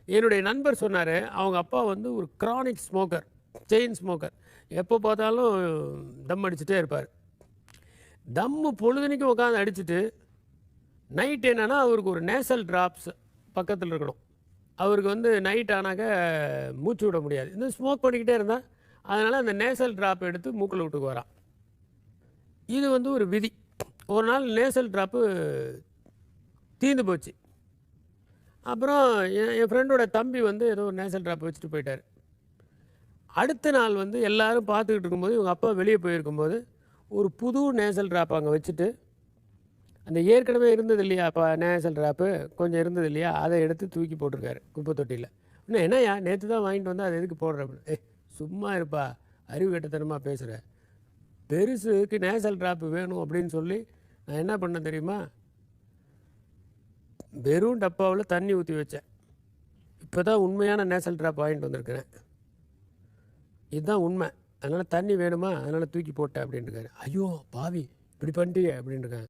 என்னுடைய நண்பர் சொன்னார், அவங்க அப்பா வந்து ஒரு கிரானிக் ஸ்மோக்கர், செயின் ஸ்மோக்கர். எப்போ பார்த்தாலும் தம் அடிச்சுட்டே இருப்பார். தம்மு பொழுதுனைக்கும் உட்காந்து அடிச்சுட்டு நைட் என்னென்னா அவருக்கு ஒரு நேசல் ட்ராப்ஸ் பக்கத்தில் இருக்கணும். அவருக்கு வந்து நைட் ஆனாக்க மூச்சு விட முடியாது. இந்த ஸ்மோக் பண்ணிக்கிட்டே இருந்தால் அதனால் அந்த நேசல் ட்ராப் எடுத்து மூக்கில் விட்டுக்கு வரான். இது வந்து ஒரு விதி. ஒரு நாள் நேசல் ட்ராப்பு தீர்ந்து போச்சு. அப்புறம் என் ஃப்ரெண்டோட தம்பி வந்து ஏதோ ஒரு நேசல் ட்ராப் வச்சுட்டு போயிட்டார். அடுத்த நாள் வந்து எல்லோரும் பார்த்துக்கிட்டு இருக்கும்போது இவங்க அப்பா வெளியே போயிருக்கும்போது ஒரு புது நேசல் ட்ராப் அங்கே வச்சுட்டு, அந்த ஏற்கனவே இருந்தது இல்லையா அப்போ நேசல் ட்ராப்பு கொஞ்சம் இருந்தது இல்லையா, அதை எடுத்து தூக்கி போட்டிருக்காரு குப்பை தொட்டியில். இன்னும் என்னையா நேற்று தான் வாங்கிட்டு வந்து அதை எதுக்கு போடுற அப்படின்னு. சும்மா இருப்பா, அறிவு கட்டத்தனமாக பேசுகிற. பெருசுக்கு நேசல் ட்ராப்பு வேணும் அப்படின்னு சொல்லி நான் என்ன பண்ணேன் தெரியுமா, வெறும் டப்பாவில் தண்ணி ஊற்றி வச்சேன். இப்போ தான் உண்மையான நேசல் ட்ராப் வாங்கிட்டு வந்திருக்கிறேன், இதுதான் உண்மை, அதனால் தண்ணி வேணுமா, அதனால் தூக்கி போட்டேன் அப்படின்ட்டுருக்காரு. ஐயோ பாவி இப்படி பண்ணிட்டியே அப்படின்ட்டுருக்காங்க.